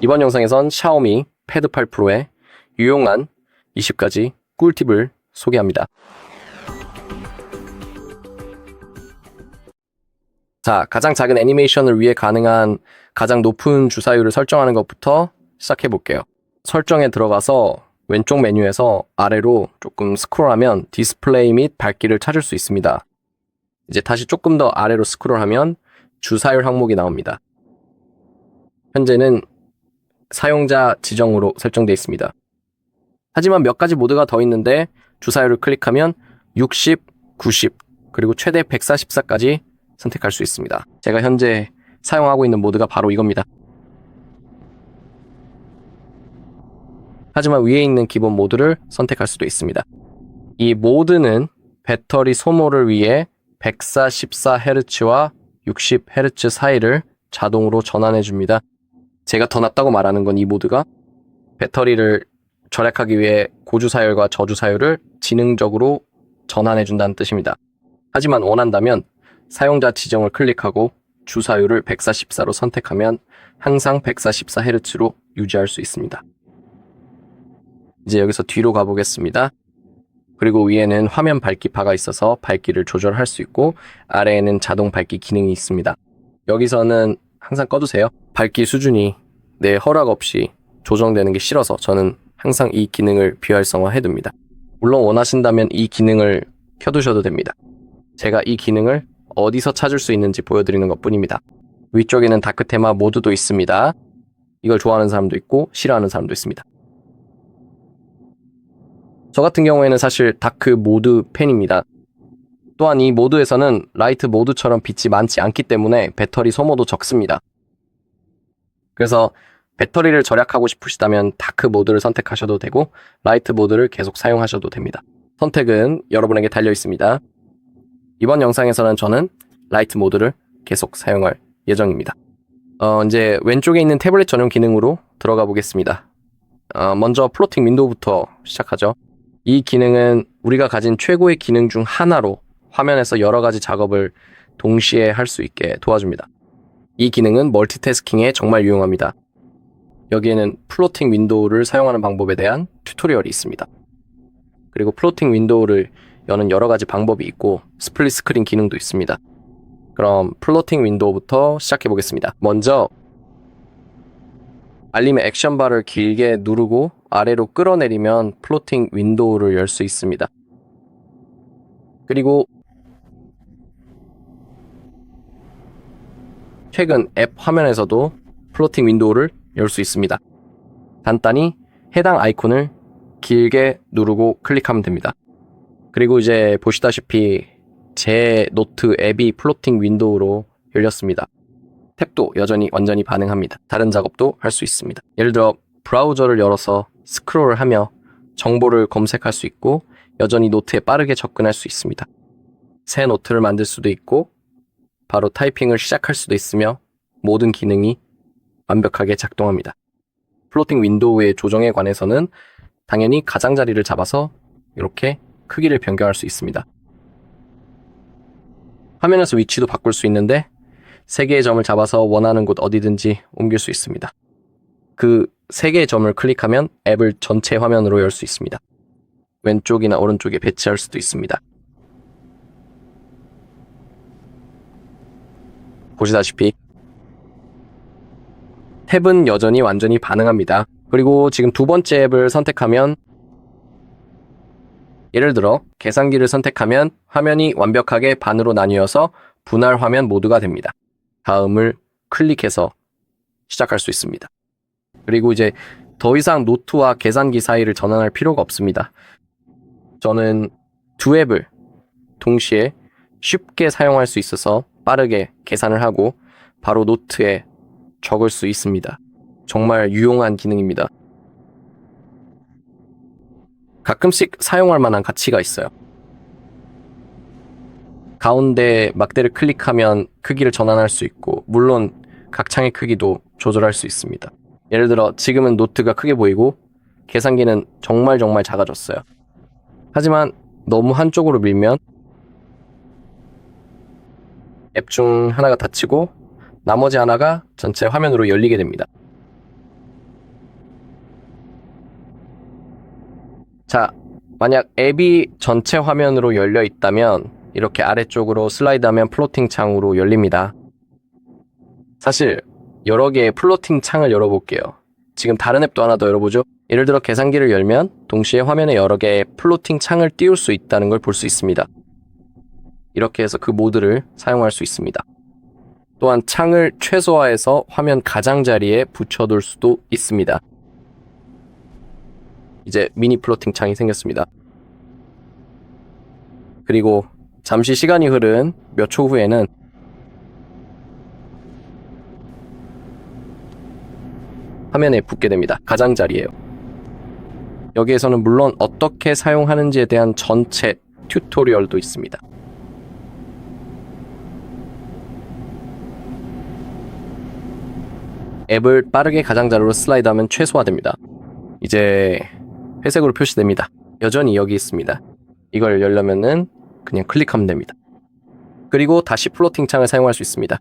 이번 영상에선 샤오미 패드 8 프로의 유용한 20가지 꿀팁을 소개합니다. 자, 가장 작은 애니메이션을 위해 가능한 가장 높은 주사율을 설정하는 것부터 시작해 볼게요. 설정에 들어가서 왼쪽 메뉴에서 아래로 조금 스크롤하면 디스플레이 및 밝기를 찾을 수 있습니다. 이제 다시 조금 더 아래로 스크롤하면 주사율 항목이 나옵니다. 현재는 사용자 지정으로 설정되어 있습니다. 하지만 몇 가지 모드가 더 있는데 주사율을 클릭하면 60, 90, 그리고 최대 144까지 선택할 수 있습니다. 제가 현재 사용하고 있는 모드가 바로 이겁니다. 하지만 위에 있는 기본 모드를 선택할 수도 있습니다. 이 모드는 배터리 소모를 위해 144Hz와 60Hz 사이를 자동으로 전환해 줍니다. 제가 더 낫다고 말하는 건 이 모드가 배터리를 절약하기 위해 고주사율과 저주사율을 지능적으로 전환해 준다는 뜻입니다. 하지만 원한다면 사용자 지정을 클릭하고 주사율을 144로 선택하면 항상 144Hz로 유지할 수 있습니다. 이제 여기서 뒤로 가보겠습니다. 그리고 위에는 화면 밝기파가 있어서 밝기를 조절할 수 있고 아래에는 자동 밝기 기능이 있습니다. 여기서는 항상 꺼두세요. 밝기 수준이 내 허락 없이 조정되는 게 싫어서 저는 항상 이 기능을 비활성화 해둡니다. 물론 원하신다면 이 기능을 켜두셔도 됩니다. 제가 이 기능을 어디서 찾을 수 있는지 보여드리는 것 뿐입니다. 위쪽에는 다크 테마 모드도 있습니다. 이걸 좋아하는 사람도 있고 싫어하는 사람도 있습니다. 저 같은 경우에는 사실 다크 모드 팬입니다. 또한 이 모드에서는 라이트 모드처럼 빛이 많지 않기 때문에 배터리 소모도 적습니다. 그래서 배터리를 절약하고 싶으시다면 다크 모드를 선택하셔도 되고 라이트 모드를 계속 사용하셔도 됩니다. 선택은 여러분에게 달려 있습니다. 이번 영상에서는 저는 라이트 모드를 계속 사용할 예정입니다. 이제 왼쪽에 있는 태블릿 전용 기능으로 들어가 보겠습니다. 먼저 플로팅 윈도우부터 시작하죠. 이 기능은 우리가 가진 최고의 기능 중 하나로 화면에서 여러 가지 작업을 동시에 할 수 있게 도와줍니다. 이 기능은 멀티태스킹에 정말 유용합니다. 여기에는 플로팅 윈도우를 사용하는 방법에 대한 튜토리얼이 있습니다. 그리고 플로팅 윈도우를 여는 여러 가지 방법이 있고 스플릿 스크린 기능도 있습니다. 그럼 플로팅 윈도우부터 시작해 보겠습니다. 먼저 알림의 액션바를 길게 누르고 아래로 끌어내리면 플로팅 윈도우를 열 수 있습니다. 그리고 최근 앱 화면에서도 플로팅 윈도우를 열 수 있습니다. 간단히 해당 아이콘을 길게 누르고 클릭하면 됩니다. 그리고 이제 보시다시피 제 노트 앱이 플로팅 윈도우로 열렸습니다. 탭도 여전히 완전히 반응합니다. 다른 작업도 할 수 있습니다. 예를 들어 브라우저를 열어서 스크롤을 하며 정보를 검색할 수 있고 여전히 노트에 빠르게 접근할 수 있습니다. 새 노트를 만들 수도 있고 바로 타이핑을 시작할 수도 있으며 모든 기능이 완벽하게 작동합니다. 플로팅 윈도우의 조정에 관해서는 당연히 가장자리를 잡아서 이렇게 크기를 변경할 수 있습니다. 화면에서 위치도 바꿀 수 있는데 3개의 점을 잡아서 원하는 곳 어디든지 옮길 수 있습니다. 그 3개의 점을 클릭하면 앱을 전체 화면으로 열 수 있습니다. 왼쪽이나 오른쪽에 배치할 수도 있습니다. 보시다시피 탭은 여전히 완전히 반응합니다. 그리고 지금 두 번째 앱을 선택하면 예를 들어 계산기를 선택하면 화면이 완벽하게 반으로 나뉘어서 분할 화면 모드가 됩니다. 다음을 클릭해서 시작할 수 있습니다. 그리고 이제 더 이상 노트와 계산기 사이를 전환할 필요가 없습니다. 저는 두 앱을 동시에 쉽게 사용할 수 있어서 빠르게 계산을 하고 바로 노트에 적을 수 있습니다. 정말 유용한 기능입니다. 가끔씩 사용할 만한 가치가 있어요. 가운데 막대를 클릭하면 크기를 전환할 수 있고 물론 각 창의 크기도 조절할 수 있습니다. 예를 들어 지금은 노트가 크게 보이고 계산기는 정말 작아졌어요. 하지만 너무 한쪽으로 밀면 앱 중 하나가 닫히고 나머지 하나가 전체 화면으로 열리게 됩니다. 만약 앱이 전체 화면으로 열려 있다면 이렇게 아래쪽으로 슬라이드하면 플로팅 창으로 열립니다. 사실 여러 개의 플로팅 창을 열어볼게요. 지금 다른 앱도 하나 더 열어보죠. 예를 들어 계산기를 열면 동시에 화면에 여러 개의 플로팅 창을 띄울 수 있다는 걸 볼 수 있습니다. 이렇게 해서 그 모드를 사용할 수 있습니다. 또한 창을 최소화해서 화면 가장자리에 붙여둘 수도 있습니다. 이제 미니 플로팅 창이 생겼습니다. 그리고 잠시 시간이 흐른 몇 초 후에는 화면에 붙게 됩니다. 가장자리예요. 여기에서는 물론 어떻게 사용하는지에 대한 전체 튜토리얼도 있습니다. 앱을 빠르게 가장자리로 슬라이드하면 최소화됩니다. 이제 회색으로 표시됩니다. 여전히 여기 있습니다. 이걸 열려면은 그냥 클릭하면 됩니다. 그리고 다시 플로팅 창을 사용할 수 있습니다.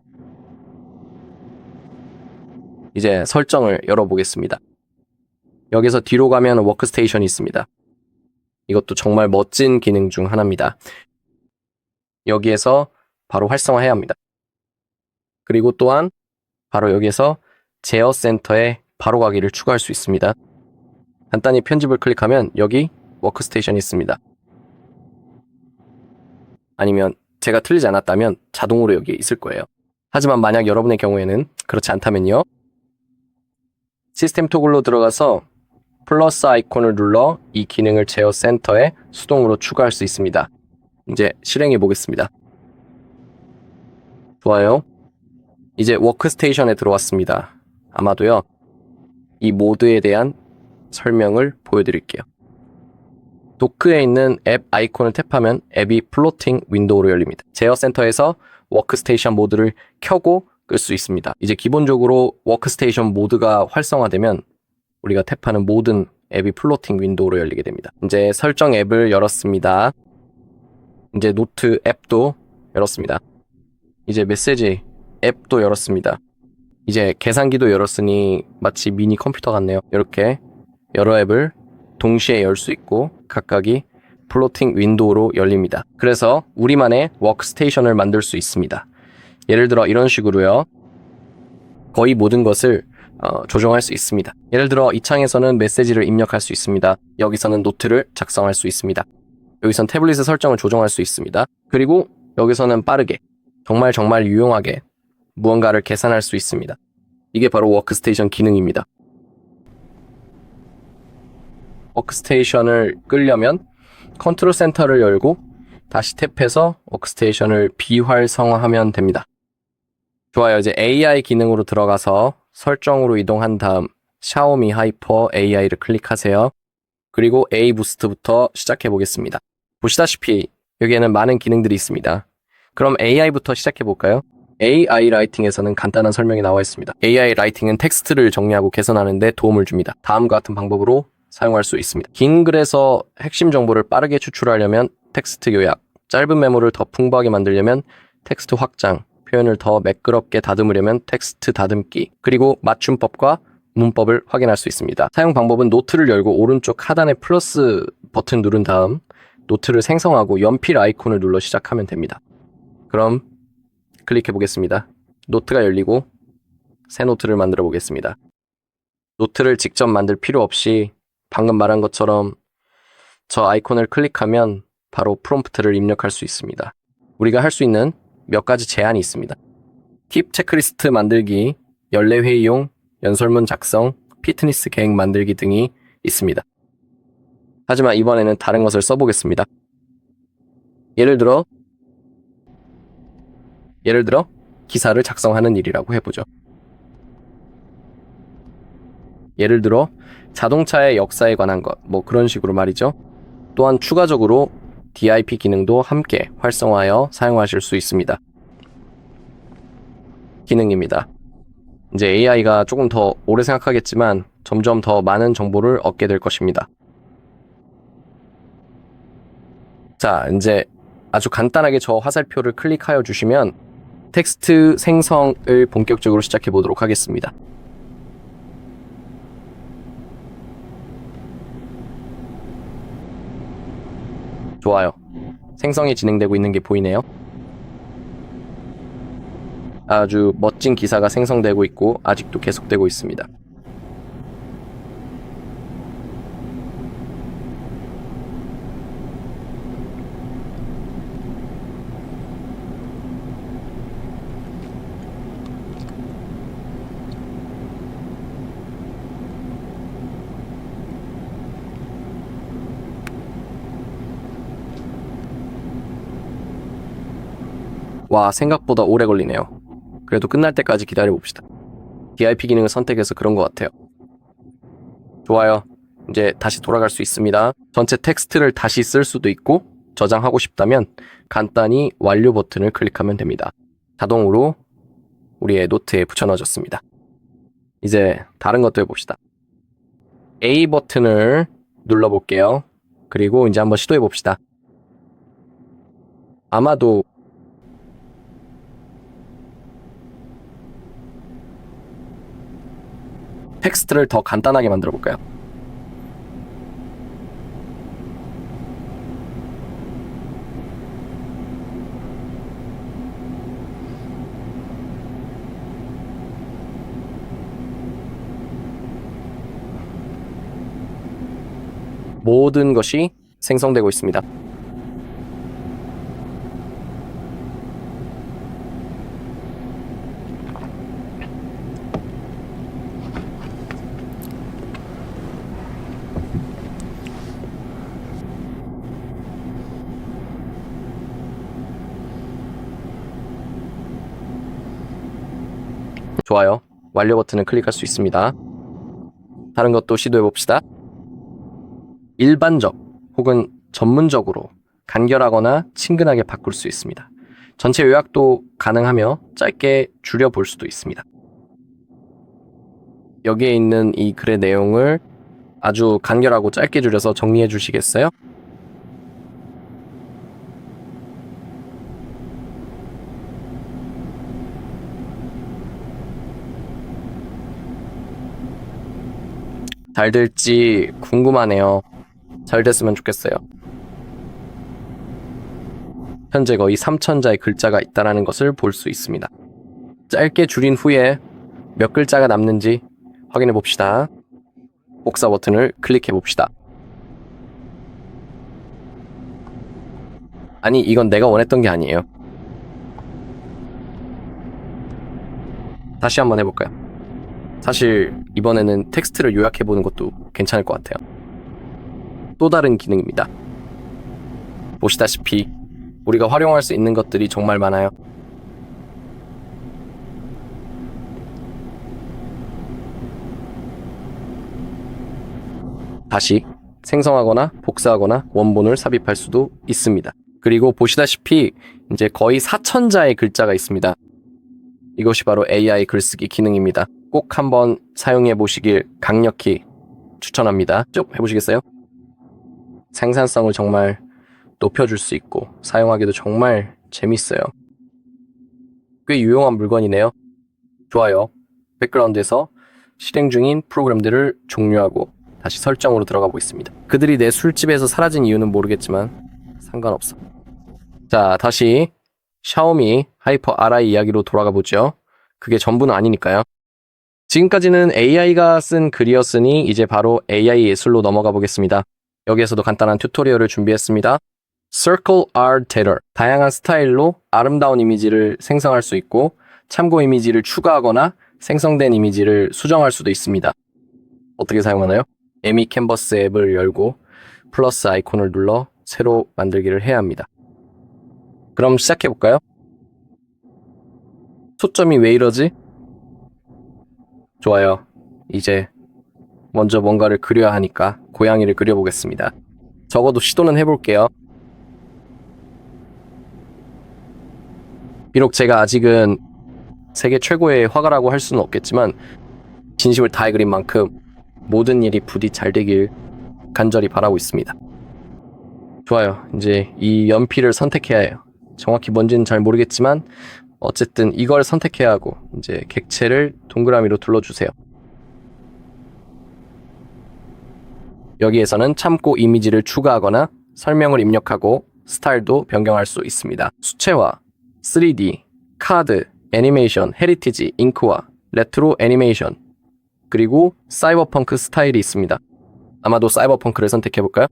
이제 설정을 열어보겠습니다. 여기서 뒤로 가면 워크스테이션이 있습니다. 이것도 정말 멋진 기능 중 하나입니다. 여기에서 바로 활성화해야 합니다. 그리고 또한 바로 여기에서 제어 센터에 바로 가기를 추가할 수 있습니다. 간단히 편집을 클릭하면 여기 워크스테이션이 있습니다. 아니면 제가 틀리지 않았다면 자동으로 여기에 있을 거예요. 하지만 만약 여러분의 경우에는 그렇지 않다면요. 시스템 토글로 들어가서 플러스 아이콘을 눌러 이 기능을 제어 센터에 수동으로 추가할 수 있습니다. 이제 실행해 보겠습니다. 좋아요. 이제 워크스테이션에 들어왔습니다. 아마도요, 이 모드에 대한 설명을 보여드릴게요. 도크에 있는 앱 아이콘을 탭하면 앱이 플로팅 윈도우로 열립니다. 제어 센터에서 워크스테이션 모드를 켜고 끌 수 있습니다. 이제 기본적으로 워크스테이션 모드가 활성화되면 우리가 탭하는 모든 앱이 플로팅 윈도우로 열리게 됩니다. 이제 설정 앱을 열었습니다. 이제 노트 앱도 열었습니다. 이제 메시지 앱도 열었습니다. 이제 계산기도 열었으니 마치 미니 컴퓨터 같네요. 이렇게 여러 앱을 동시에 열 수 있고 각각이 플로팅 윈도우로 열립니다. 그래서 우리만의 워크스테이션을 만들 수 있습니다. 예를 들어 이런 식으로요. 거의 모든 것을 조정할 수 있습니다. 예를 들어 이 창에서는 메시지를 입력할 수 있습니다. 여기서는 노트를 작성할 수 있습니다. 여기선 태블릿의 설정을 조정할 수 있습니다. 그리고 여기서는 빠르게 정말 유용하게 무언가를 계산할 수 있습니다. 이게 바로 워크스테이션 기능입니다. 워크스테이션을 끌려면 컨트롤 센터를 열고 다시 탭해서 워크스테이션을 비활성화하면 됩니다. 좋아요. 이제 AI 기능으로 들어가서 설정으로 이동한 다음 샤오미 하이퍼 AI를 클릭하세요. 그리고 A 부스트부터 시작해 보겠습니다. 보시다시피 여기에는 많은 기능들이 있습니다. 그럼 AI부터 시작해 볼까요? AI 라이팅에서는 간단한 설명이 나와 있습니다. AI 라이팅은 텍스트를 정리하고 개선하는 데 도움을 줍니다. 다음과 같은 방법으로 사용할 수 있습니다. 긴 글에서 핵심 정보를 빠르게 추출하려면 텍스트 요약, 짧은 메모를 더 풍부하게 만들려면 텍스트 확장, 표현을 더 매끄럽게 다듬으려면 텍스트 다듬기, 그리고 맞춤법과 문법을 확인할 수 있습니다. 사용 방법은 노트를 열고 오른쪽 하단의 플러스 버튼 누른 다음 노트를 생성하고 연필 아이콘을 눌러 시작하면 됩니다. 그럼 클릭해 보겠습니다. 노트가 열리고 새 노트를 만들어 보겠습니다. 노트를 직접 만들 필요 없이 방금 말한 것처럼 저 아이콘을 클릭하면 바로 프롬프트를 입력할 수 있습니다. 우리가 할 수 있는 몇 가지 제한이 있습니다. 팁 체크리스트 만들기, 연례 회의용, 연설문 작성, 피트니스 계획 만들기 등이 있습니다. 하지만 이번에는 다른 것을 써보겠습니다. 예를 들어 기사를 작성하는 일이라고 해보죠. 예를 들어 자동차의 역사에 관한 것, 뭐 그런 식으로 말이죠. 또한 추가적으로 DIP 기능도 함께 활성화하여 사용하실 수 있습니다. 기능입니다. 이제 AI가 조금 더 오래 생각하겠지만 점점 더 많은 정보를 얻게 될 것입니다. 자, 이제 아주 간단하게 저 화살표를 클릭하여 주시면 텍스트 생성을 본격적으로 시작해 보도록 하겠습니다. 좋아요. 생성이 진행되고 있는 게 보이네요. 아주 멋진 기사가 생성되고 있고 아직도 계속되고 있습니다. 와, 생각보다 오래 걸리네요. 그래도 끝날 때까지 기다려봅시다. DIP 기능을 선택해서 그런 것 같아요. 좋아요. 이제 다시 돌아갈 수 있습니다. 전체 텍스트를 다시 쓸 수도 있고 저장하고 싶다면 간단히 완료 버튼을 클릭하면 됩니다. 자동으로 우리의 노트에 붙여넣어졌습니다. 이제 다른 것도 해봅시다. A 버튼을 눌러볼게요. 그리고 이제 한번 시도해봅시다. 아마도 텍스트를 더 간단하게 만들어 볼까요? 모든 것이 생성되고 있습니다. 좋아요. 완료 버튼을 클릭할 수 있습니다. 다른 것도 시도해 봅시다. 일반적 혹은 전문적으로 간결하거나 친근하게 바꿀 수 있습니다. 전체 요약도 가능하며 짧게 줄여볼 수도 있습니다. 여기에 있는 이 글의 내용을 아주 간결하고 짧게 줄여서 정리해 주시겠어요? 잘 될지 궁금하네요. 잘 됐으면 좋겠어요. 현재 거의 3,000자의 글자가 있다는 것을 볼 수 있습니다. 짧게 줄인 후에 몇 글자가 남는지 확인해 봅시다. 복사 버튼을 클릭해 봅시다. 아니, 이건 내가 원했던 게 아니에요. 다시 한번 해볼까요? 사실 이번에는 텍스트를 요약해보는 것도 괜찮을 것 같아요. 또 다른 기능입니다. 보시다시피 우리가 활용할 수 있는 것들이 정말 많아요. 다시 생성하거나 복사하거나 원본을 삽입할 수도 있습니다. 그리고 보시다시피 이제 거의 4,000자의 글자가 있습니다. 이것이 바로 AI 글쓰기 기능입니다. 꼭 한번 사용해 보시길 강력히 추천합니다. 쭉 해보시겠어요? 생산성을 정말 높여줄 수 있고 사용하기도 정말 재밌어요. 꽤 유용한 물건이네요. 좋아요. 백그라운드에서 실행 중인 프로그램들을 종료하고 다시 설정으로 들어가 보겠습니다. 그들이 내 술집에서 사라진 이유는 모르겠지만 상관없어. 자, 다시 샤오미 하이퍼 RI 이야기로 돌아가 보죠. 그게 전부는 아니니까요. 지금까지는 AI가 쓴 글이었으니 이제 바로 AI 예술로 넘어가 보겠습니다. 여기에서도 간단한 튜토리얼을 준비했습니다. Circle Art Editor. 다양한 스타일로 아름다운 이미지를 생성할 수 있고 참고 이미지를 추가하거나 생성된 이미지를 수정할 수도 있습니다. 어떻게 사용하나요? 에미 캔버스 앱을 열고 플러스 아이콘을 눌러 새로 만들기를 해야 합니다. 그럼 시작해볼까요? 초점이 왜 이러지? 좋아요. 이제 먼저 뭔가를 그려야 하니까 고양이를 그려보겠습니다. 적어도 시도는 해볼게요. 비록 제가 아직은 세계 최고의 화가라고 할 수는 없겠지만 진심을 다해 그린 만큼 모든 일이 부디 잘 되길 간절히 바라고 있습니다. 좋아요. 이제 이 연필을 선택해야 해요. 정확히 뭔지는 잘 모르겠지만 어쨌든 이걸 선택해야 하고 이제 객체를 동그라미로 둘러주세요. 여기에서는 참고 이미지를 추가하거나 설명을 입력하고 스타일도 변경할 수 있습니다. 수채화, 3D, 카드, 애니메이션, 헤리티지, 잉크화, 레트로 애니메이션, 그리고 사이버펑크 스타일이 있습니다. 아마도 사이버펑크를 선택해볼까요?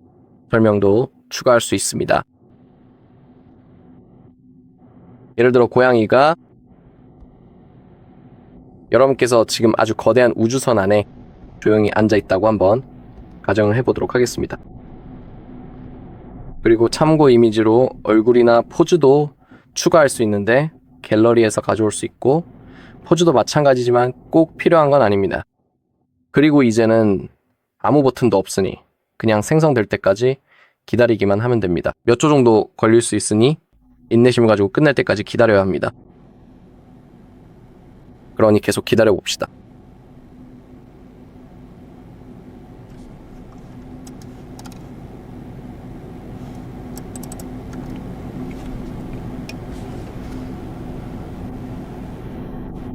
설명도 추가할 수 있습니다. 예를 들어 고양이가 여러분께서 지금 아주 거대한 우주선 안에 조용히 앉아있다고 한번 가정을 해보도록 하겠습니다. 그리고 참고 이미지로 얼굴이나 포즈도 추가할 수 있는데 갤러리에서 가져올 수 있고 포즈도 마찬가지지만 꼭 필요한 건 아닙니다. 그리고 이제는 아무 버튼도 없으니 그냥 생성될 때까지 기다리기만 하면 됩니다. 몇 초 정도 걸릴 수 있으니 인내심을 가지고 끝날 때까지 기다려야 합니다. 그러니 계속 기다려 봅시다.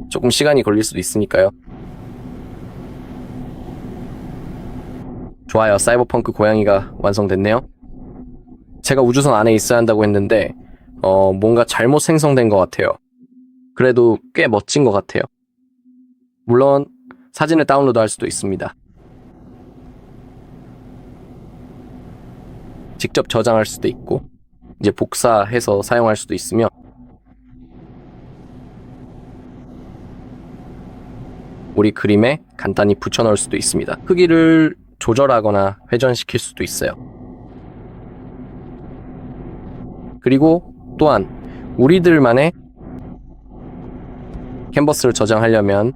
조금 시간이 걸릴 수도 있으니까요. 좋아요. 사이버펑크 고양이가 완성됐네요. 제가 우주선 안에 있어야 한다고 했는데 뭔가 잘못 생성된 것 같아요. 그래도 꽤 멋진 것 같아요. 물론 사진을 다운로드 할 수도 있습니다. 직접 저장할 수도 있고 이제 복사해서 사용할 수도 있으며 우리 그림에 간단히 붙여넣을 수도 있습니다. 크기를 조절하거나 회전시킬 수도 있어요. 그리고 또한 우리들만의 캔버스를 저장하려면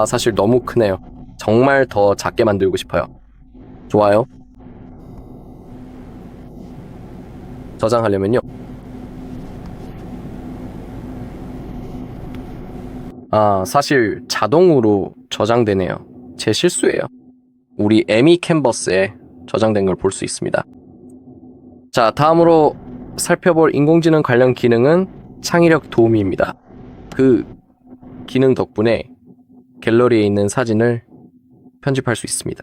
사실 너무 크네요. 정말 더 작게 만들고 싶어요. 좋아요. 저장하려면요. 사실 자동으로 저장되네요. 제 실수예요. 우리 에미 캔버스에 저장된 걸 볼 수 있습니다. 자, 다음으로 살펴볼 인공지능 관련 기능은 창의력 도우미입니다. 그 기능 덕분에 갤러리에 있는 사진을 편집할 수 있습니다.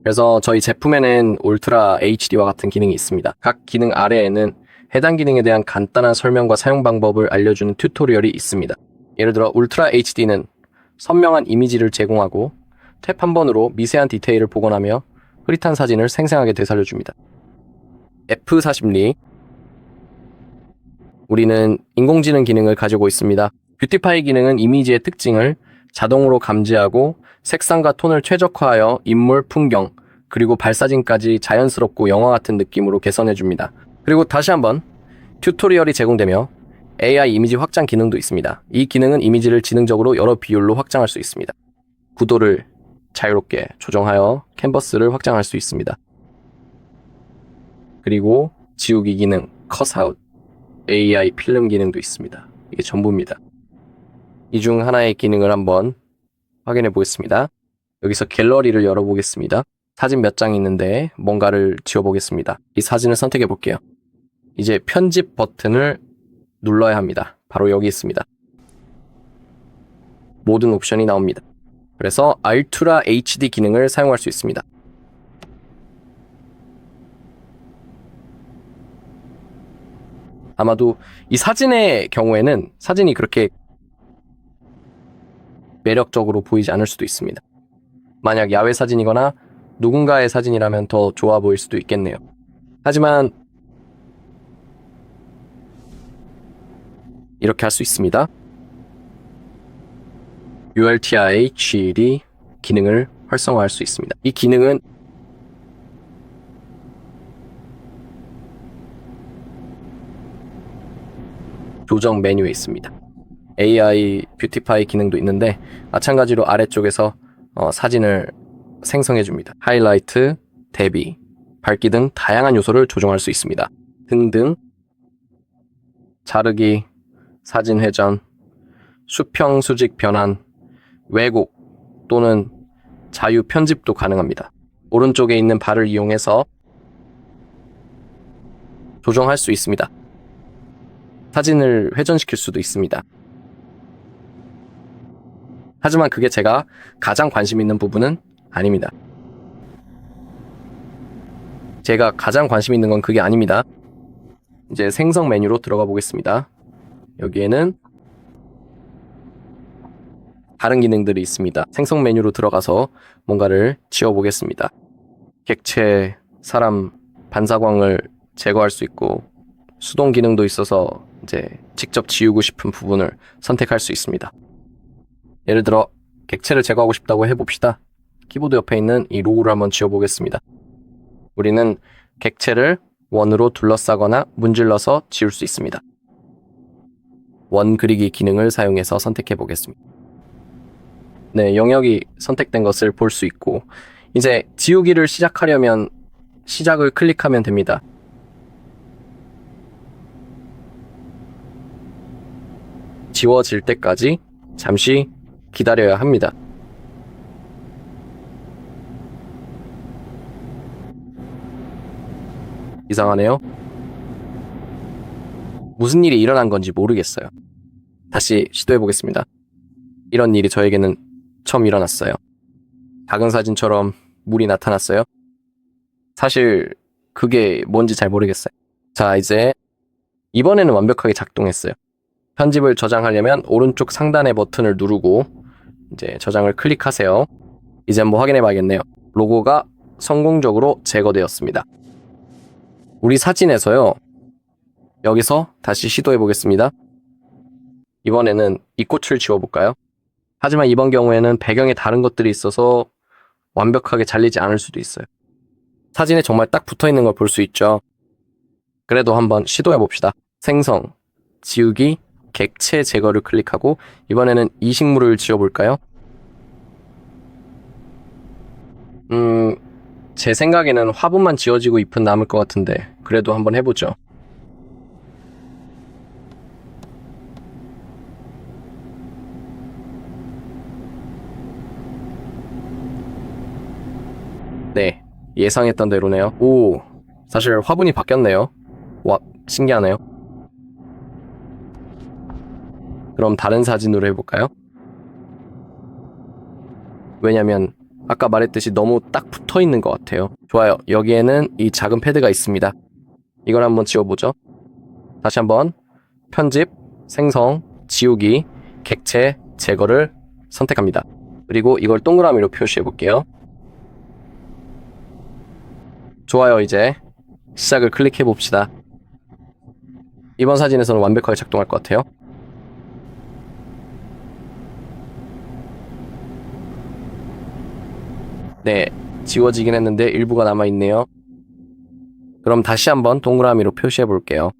그래서 저희 제품에는 울트라 HD와 같은 기능이 있습니다. 각 기능 아래에는 해당 기능에 대한 간단한 설명과 사용 방법을 알려주는 튜토리얼이 있습니다. 예를 들어 울트라 HD는 선명한 이미지를 제공하고 탭 한 번으로 미세한 디테일을 복원하며 흐릿한 사진을 생생하게 되살려줍니다. F40리, 우리는 인공지능 기능을 가지고 있습니다. 뷰티파이 기능은 이미지의 특징을 자동으로 감지하고 색상과 톤을 최적화하여 인물, 풍경, 그리고 발사진까지 자연스럽고 영화 같은 느낌으로 개선해줍니다. 그리고 다시 한번 튜토리얼이 제공되며 AI 이미지 확장 기능도 있습니다. 이 기능은 이미지를 지능적으로 여러 비율로 확장할 수 있습니다. 구도를 자유롭게 조정하여 캔버스를 확장할 수 있습니다. 그리고 지우기 기능, 컷아웃, AI 필름 기능도 있습니다. 이게 전부입니다. 이 중 하나의 기능을 한번 확인해 보겠습니다. 여기서 갤러리를 열어보겠습니다. 사진 몇 장 있는데 뭔가를 지워보겠습니다. 이 사진을 선택해 볼게요. 이제 편집 버튼을 눌러야 합니다. 바로 여기 있습니다. 모든 옵션이 나옵니다. 그래서 울트라 HD 기능을 사용할 수 있습니다. 아마도 이 사진의 경우에는 사진이 그렇게 매력적으로 보이지 않을 수도 있습니다. 만약 야외 사진이거나 누군가의 사진이라면 더 좋아 보일 수도 있겠네요. 하지만 이렇게 할 수 있습니다. ULTI GD 기능을 활성화할 수 있습니다. 이 기능은 조정 메뉴에 있습니다. AI 뷰티파이 기능도 있는데 마찬가지로 아래쪽에서 사진을 생성해줍니다. 하이라이트, 대비, 밝기 등 다양한 요소를 조정할 수 있습니다. 등등 자르기, 사진 회전, 수평 수직 변환, 왜곡 또는 자유 편집도 가능합니다. 오른쪽에 있는 발을 이용해서 조정할 수 있습니다. 사진을 회전시킬 수도 있습니다. 하지만 그게 제가 가장 관심 있는 부분은 아닙니다. 제가 가장 관심 있는 건 그게 아닙니다. 이제 생성 메뉴로 들어가 보겠습니다. 여기에는 다른 기능들이 있습니다. 생성 메뉴로 들어가서 뭔가를 지워보겠습니다. 객체, 사람, 반사광을 제거할 수 있고 수동 기능도 있어서 이제 직접 지우고 싶은 부분을 선택할 수 있습니다. 예를 들어 객체를 제거하고 싶다고 해봅시다. 키보드 옆에 있는 이 로고를 한번 지워보겠습니다. 우리는 객체를 원으로 둘러싸거나 문질러서 지울 수 있습니다. 원 그리기 기능을 사용해서 선택해 보겠습니다. 네, 영역이 선택된 것을 볼 수 있고 이제 지우기를 시작하려면 시작을 클릭하면 됩니다. 지워질 때까지 잠시 기다려야 합니다. 이상하네요. 무슨 일이 일어난 건지 모르겠어요. 다시 시도해 보겠습니다. 이런 일이 저에게는 처음 일어났어요. 작은 사진처럼 물이 나타났어요. 사실 그게 뭔지 잘 모르겠어요. 자, 이제 이번에는 완벽하게 작동했어요. 편집을 저장하려면 오른쪽 상단의 버튼을 누르고 이제 저장을 클릭하세요. 이제 한번 확인해 봐야겠네요. 로고가 성공적으로 제거되었습니다. 우리 사진에서요. 여기서 다시 시도해 보겠습니다. 이번에는 이 꽃을 지워볼까요? 하지만 이번 경우에는 배경에 다른 것들이 있어서 완벽하게 잘리지 않을 수도 있어요. 사진에 정말 딱 붙어 있는 걸 볼 수 있죠. 그래도 한번 시도해 봅시다. 생성, 지우기, 객체 제거를 클릭하고 이번에는 이 식물을 지워볼까요? 제 생각에는 화분만 지워지고 잎은 남을 것 같은데 그래도 한번 해보죠. 네, 예상했던 대로네요. 오, 사실 화분이 바뀌었네요. 와, 신기하네요. 그럼 다른 사진으로 해볼까요? 왜냐면 아까 말했듯이 너무 딱 붙어 있는 것 같아요. 좋아요. 여기에는 이 작은 패드가 있습니다. 이걸 한번 지워보죠. 다시 한번 편집, 생성, 지우기, 객체, 제거를 선택합니다. 그리고 이걸 동그라미로 표시해 볼게요. 좋아요. 이제 시작을 클릭해 봅시다. 이번 사진에서는 완벽하게 작동할 것 같아요. 네, 지워지긴 했는데 일부가 남아있네요. 그럼 다시 한번 동그라미로 표시해 볼게요.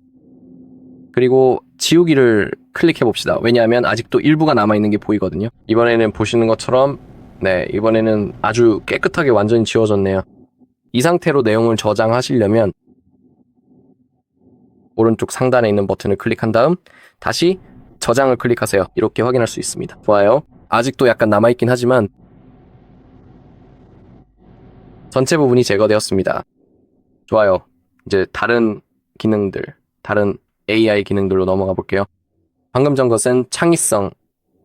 그리고 지우기를 클릭해 봅시다. 왜냐하면 아직도 일부가 남아있는 게 보이거든요. 이번에는 보시는 것처럼 네, 이번에는 아주 깨끗하게 완전히 지워졌네요. 이 상태로 내용을 저장하시려면 오른쪽 상단에 있는 버튼을 클릭한 다음 다시 저장을 클릭하세요. 이렇게 확인할 수 있습니다. 좋아요. 아직도 약간 남아있긴 하지만 전체 부분이 제거되었습니다. 좋아요. 이제 다른 기능들, 다른 AI 기능들로 넘어가 볼게요. 방금 전 것은 창의성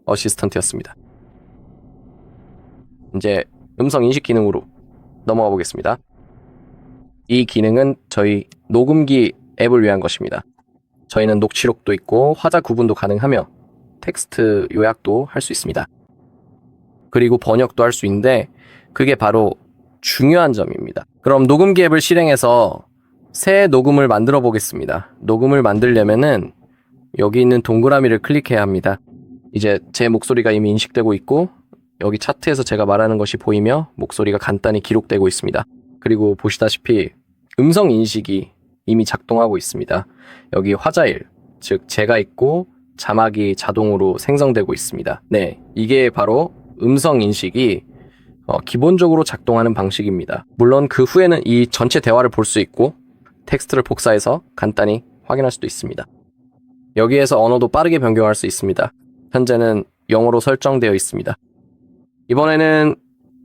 어시스턴트였습니다. 이제 음성 인식 기능으로 넘어가 보겠습니다. 이 기능은 저희 녹음기 앱을 위한 것입니다. 저희는 녹취록도 있고 화자 구분도 가능하며 텍스트 요약도 할 수 있습니다. 그리고 번역도 할 수 있는데 그게 바로 중요한 점입니다. 그럼 녹음기 앱을 실행해서 새 녹음을 만들어 보겠습니다. 녹음을 만들려면은 여기 있는 동그라미를 클릭해야 합니다. 이제 제 목소리가 이미 인식되고 있고 여기 차트에서 제가 말하는 것이 보이며 목소리가 간단히 기록되고 있습니다. 그리고 보시다시피 음성 인식이 이미 작동하고 있습니다. 여기 화자일, 즉 제가 있고 자막이 자동으로 생성되고 있습니다. 네, 이게 바로 음성 인식이 기본적으로 작동하는 방식입니다. 물론 그 후에는 이 전체 대화를 볼 수 있고 텍스트를 복사해서 간단히 확인할 수도 있습니다. 여기에서 언어도 빠르게 변경할 수 있습니다. 현재는 영어로 설정되어 있습니다. 이번에는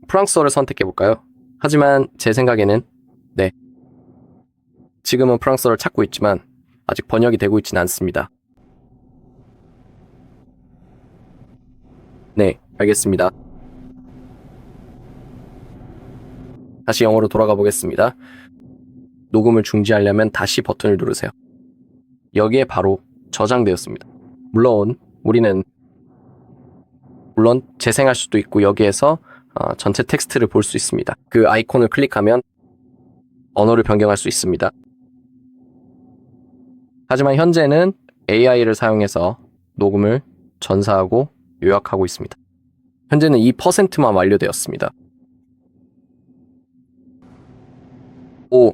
프랑스어를 선택해 볼까요? 하지만 제 생각에는 네, 지금은 프랑스어를 찾고 있지만 아직 번역이 되고 있지는 않습니다. 네, 알겠습니다. 다시 영어로 돌아가 보겠습니다. 녹음을 중지하려면 다시 버튼을 누르세요. 여기에 바로 저장되었습니다. 물론 재생할 수도 있고 여기에서 전체 텍스트를 볼 수 있습니다. 그 아이콘을 클릭하면 언어를 변경할 수 있습니다. 하지만 현재는 AI를 사용해서 녹음을 전사하고 요약하고 있습니다. 현재는 2%만 완료되었습니다. 오,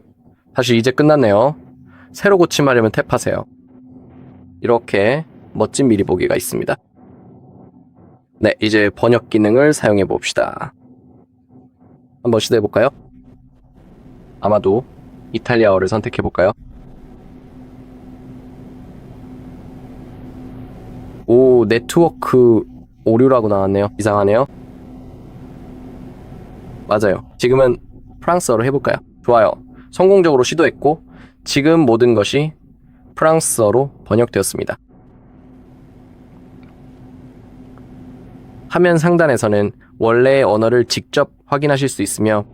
사실 이제 끝났네요. 새로 고침하려면 탭하세요. 이렇게 멋진 미리 보기가 있습니다. 네, 이제 번역 기능을 사용해 봅시다. 한번 시도해 볼까요? 아마도 이탈리아어를 선택해 볼까요? 오, 네트워크 오류라고 나왔네요. 이상하네요. 맞아요. 지금은 프랑스어로 해볼까요? 좋아요. 성공적으로 시도했고 지금 모든 것이 프랑스어로 번역되었습니다. 화면 상단에서는 원래의 언어를 직접 확인하실 수 있으며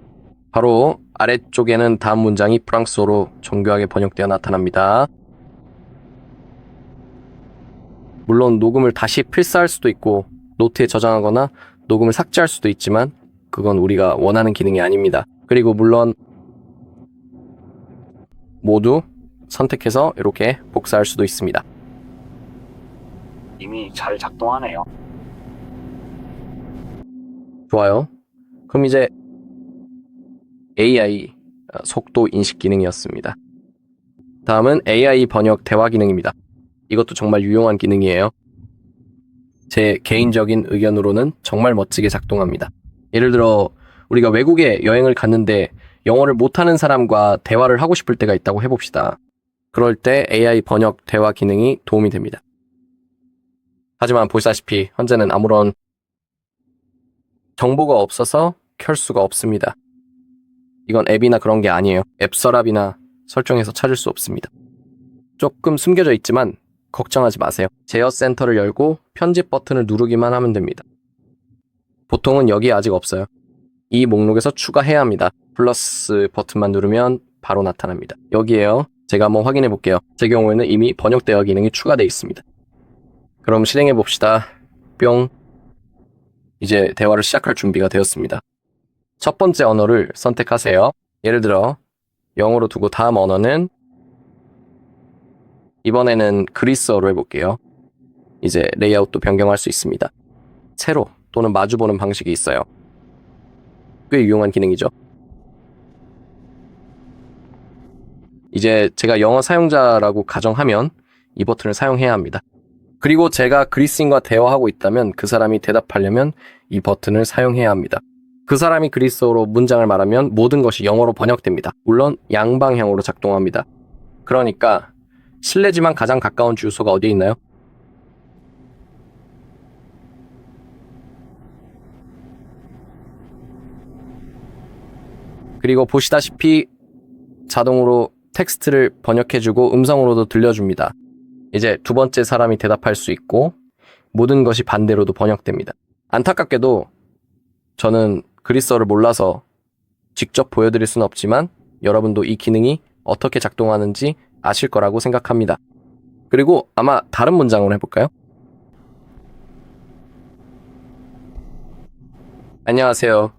바로 아래쪽에는 다음 문장이 프랑스어로 정교하게 번역되어 나타납니다. 물론 녹음을 다시 필사할 수도 있고 노트에 저장하거나 녹음을 삭제할 수도 있지만 그건 우리가 원하는 기능이 아닙니다. 그리고 물론 모두 선택해서 이렇게 복사할 수도 있습니다. 이미 잘 작동하네요. 좋아요. 그럼 이제 AI 속도 인식 기능이었습니다. 다음은 AI 번역 대화 기능입니다. 이것도 정말 유용한 기능이에요. 제 개인적인 의견으로는 정말 멋지게 작동합니다. 예를 들어 우리가 외국에 여행을 갔는데 영어를 못하는 사람과 대화를 하고 싶을 때가 있다고 해봅시다. 그럴 때 AI 번역 대화 기능이 도움이 됩니다. 하지만 보시다시피 현재는 아무런 정보가 없어서 켤 수가 없습니다. 이건 앱이나 그런 게 아니에요. 앱 서랍이나 설정해서 찾을 수 없습니다. 조금 숨겨져 있지만 걱정하지 마세요. 제어 센터를 열고 편집 버튼을 누르기만 하면 됩니다. 보통은 여기에 아직 없어요. 이 목록에서 추가해야 합니다. 플러스 버튼만 누르면 바로 나타납니다. 여기에요. 제가 한번 확인해 볼게요. 제 경우에는 이미 번역 대화 기능이 추가되어 있습니다. 그럼 실행해 봅시다. 뿅. 이제 대화를 시작할 준비가 되었습니다. 첫 번째 언어를 선택하세요. 예를 들어 영어로 두고 다음 언어는 이번에는 그리스어로 해볼게요. 이제 레이아웃도 변경할 수 있습니다. 세로 또는 마주보는 방식이 있어요. 꽤 유용한 기능이죠. 이제 제가 영어 사용자라고 가정하면 이 버튼을 사용해야 합니다. 그리고 제가 그리스인과 대화하고 있다면 그 사람이 대답하려면 이 버튼을 사용해야 합니다. 그 사람이 그리스어로 문장을 말하면 모든 것이 영어로 번역됩니다. 물론 양방향으로 작동합니다. 그러니까 실내지만 가장 가까운 주유소가 어디에 있나요? 그리고 보시다시피 자동으로 텍스트를 번역해주고 음성으로도 들려줍니다. 이제 두 번째 사람이 대답할 수 있고 모든 것이 반대로도 번역됩니다. 안타깝게도 저는 그리스어를 몰라서 직접 보여드릴 수는 없지만 여러분도 이 기능이 어떻게 작동하는지 아실 거라고 생각합니다. 그리고 아마 다른 문장으로 해볼까요? 안녕하세요.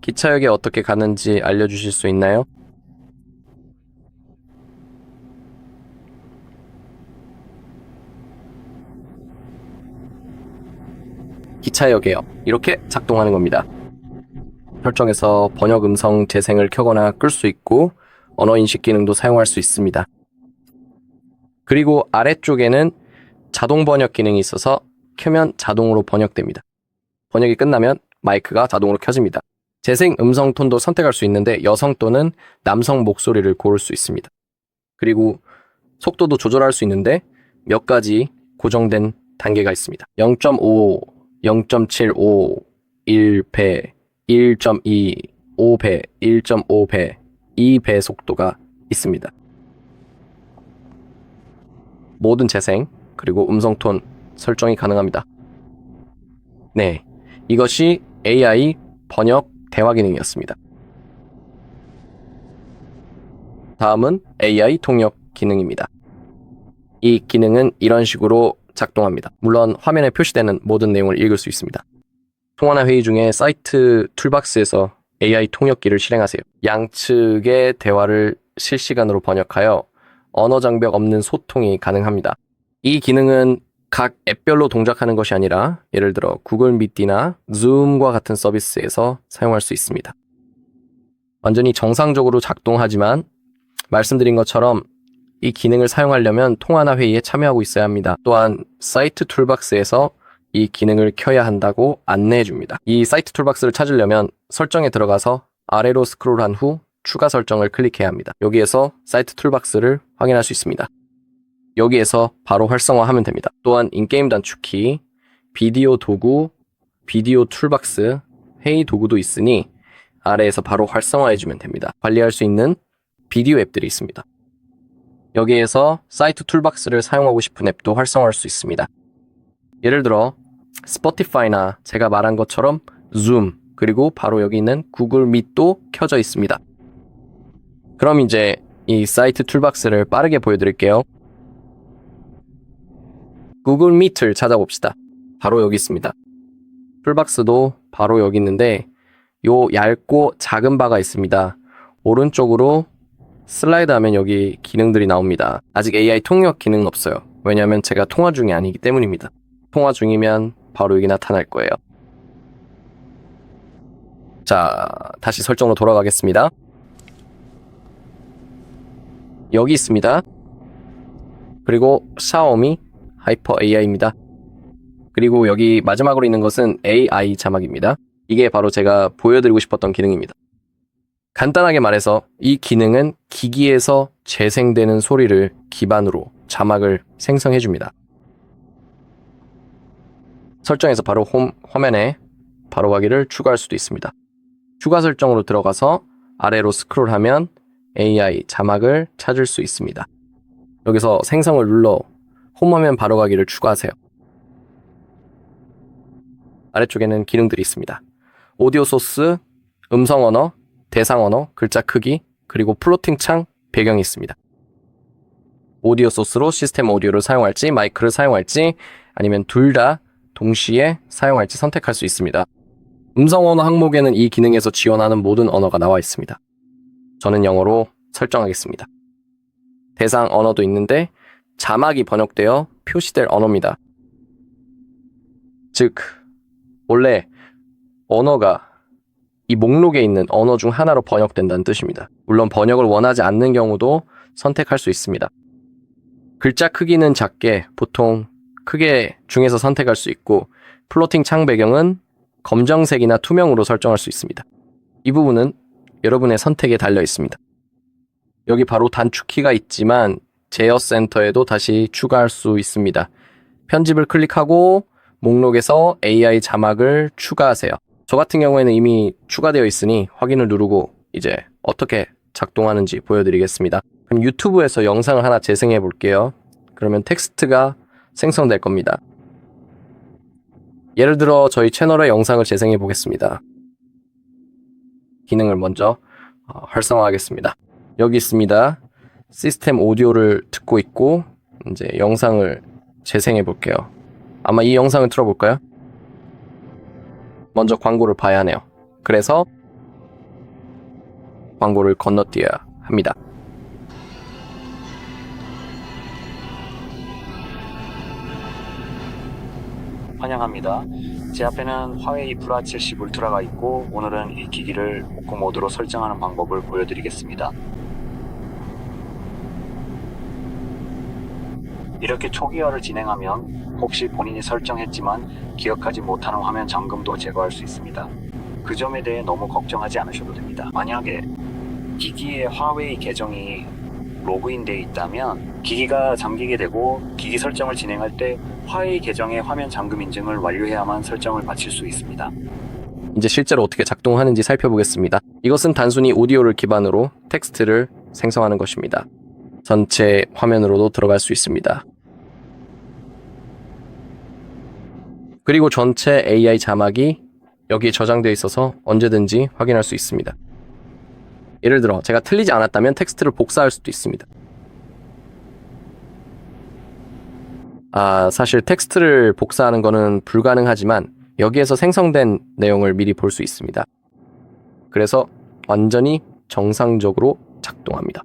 기차역에 어떻게 가는지 알려주실 수 있나요? 기차역에요. 이렇게 작동하는 겁니다. 설정에서 번역 음성 재생을 켜거나 끌 수 있고 언어 인식 기능도 사용할 수 있습니다. 그리고 아래쪽에는 자동 번역 기능이 있어서 켜면 자동으로 번역됩니다. 번역이 끝나면 마이크가 자동으로 켜집니다. 재생 음성 톤도 선택할 수 있는데 여성 또는 남성 목소리를 고를 수 있습니다. 그리고 속도도 조절할 수 있는데 몇 가지 고정된 단계가 있습니다. 0.5, 0.75, 1배, 1.2, 5배, 1.5배, 2배 속도가 있습니다. 모든 재생, 그리고 음성톤 설정이 가능합니다. 네, 이것이 AI 번역 대화 기능이었습니다. 다음은 AI 통역 기능입니다. 이 기능은 이런 식으로 작동합니다. 물론 화면에 표시되는 모든 내용을 읽을 수 있습니다. 통화나 회의 중에 사이트 툴박스에서 AI 통역기를 실행하세요. 양측의 대화를 실시간으로 번역하여 언어 장벽 없는 소통이 가능합니다. 이 기능은 각 앱별로 동작하는 것이 아니라 예를 들어 구글 미티나 줌과 같은 서비스에서 사용할 수 있습니다. 완전히 정상적으로 작동하지만 말씀드린 것처럼 이 기능을 사용하려면 통화나 회의에 참여하고 있어야 합니다. 또한 사이트 툴박스에서 이 기능을 켜야 한다고 안내해 줍니다. 이 사이트 툴박스를 찾으려면 설정에 들어가서 아래로 스크롤한 후 추가 설정을 클릭해야 합니다. 여기에서 사이트 툴박스를 확인할 수 있습니다. 여기에서 바로 활성화하면 됩니다. 또한 인게임 단축키, 비디오 도구, 비디오 툴박스, 회의 도구도 있으니 아래에서 바로 활성화해주면 됩니다. 관리할 수 있는 비디오 앱들이 있습니다. 여기에서 사이트 툴박스를 사용하고 싶은 앱도 활성화할 수 있습니다. 예를 들어 스포티파이나 제가 말한 것처럼 줌, 그리고 바로 여기 있는 구글 밋도 켜져 있습니다. 그럼 이제 이 사이트 툴박스를 빠르게 보여드릴게요. 구글 미트를 찾아봅시다. 바로 여기 있습니다. 툴박스도 바로 여기 있는데 요 얇고 작은 바가 있습니다. 오른쪽으로 슬라이드 하면 여기 기능들이 나옵니다. 아직 AI 통역 기능은 없어요. 왜냐하면 제가 통화 중이 아니기 때문입니다. 통화 중이면 바로 여기 나타날 거예요. 자, 다시 설정으로 돌아가겠습니다. 여기 있습니다. 그리고 샤오미 하이퍼 AI입니다. 그리고 여기 마지막으로 있는 것은 AI 자막입니다. 이게 바로 제가 보여드리고 싶었던 기능입니다. 간단하게 말해서 이 기능은 기기에서 재생되는 소리를 기반으로 자막을 생성해줍니다. 설정에서 바로 홈 화면에 바로 가기를 추가할 수도 있습니다. 추가 설정으로 들어가서 아래로 스크롤하면 AI 자막을 찾을 수 있습니다. 여기서 생성을 눌러 홈화면 바로 가기를 추가하세요. 아래쪽에는 기능들이 있습니다. 오디오 소스, 음성 언어, 대상 언어, 글자 크기, 그리고 플로팅 창, 배경이 있습니다. 오디오 소스로 시스템 오디오를 사용할지 마이크를 사용할지 아니면 둘 다 동시에 사용할지 선택할 수 있습니다. 음성 언어 항목에는 이 기능에서 지원하는 모든 언어가 나와 있습니다. 저는 영어로 설정하겠습니다. 대상 언어도 있는데 자막이 번역되어 표시될 언어입니다. 즉, 원래 언어가 이 목록에 있는 언어 중 하나로 번역된다는 뜻입니다. 물론 번역을 원하지 않는 경우도 선택할 수 있습니다. 글자 크기는 작게 보통 크게 중에서 선택할 수 있고 플로팅 창 배경은 검정색이나 투명으로 설정할 수 있습니다. 이 부분은 여러분의 선택에 달려 있습니다. 여기 바로 단축키가 있지만 제어 센터에도 다시 추가할 수 있습니다. 편집을 클릭하고 목록에서 AI 자막을 추가하세요. 저 같은 경우에는 이미 추가되어 있으니 확인을 누르고 이제 어떻게 작동하는지 보여드리겠습니다. 그럼 유튜브에서 영상을 하나 재생해 볼게요. 그러면 텍스트가 생성될 겁니다. 예를 들어 저희 채널의 영상을 재생해 보겠습니다. 기능을 먼저 활성화하겠습니다. 여기 있습니다. 시스템 오디오를 듣고 있고 이제 영상을 재생해 볼게요. 아마 이 영상을 틀어볼까요? 먼저 광고를 봐야 하네요. 그래서 광고를 건너뛰어야 합니다. 환영합니다. 제 앞에는 화웨이 브라70 울트라가 있고 오늘은 이 기기를 오크 모드로 설정하는 방법을 보여드리겠습니다. 이렇게 초기화를 진행하면 혹시 본인이 설정했지만 기억하지 못하는 화면 잠금도 제거할 수 있습니다. 그 점에 대해 너무 걱정하지 않으셔도 됩니다. 만약에 기기에 화웨이 계정이 로그인되어 있다면 기기가 잠기게 되고 기기 설정을 진행할 때 화웨이 계정의 화면 잠금 인증을 완료해야만 설정을 마칠 수 있습니다. 이제 실제로 어떻게 작동하는지 살펴보겠습니다. 이것은 단순히 오디오를 기반으로 텍스트를 생성하는 것입니다. 전체 화면으로도 들어갈 수 있습니다. 그리고 전체 AI 자막이 여기에 저장되어 있어서 언제든지 확인할 수 있습니다. 예를 들어 제가 틀리지 않았다면 텍스트를 복사할 수도 있습니다. 사실 텍스트를 복사하는 거는 불가능하지만 여기에서 생성된 내용을 미리 볼 수 있습니다. 그래서 완전히 정상적으로 작동합니다.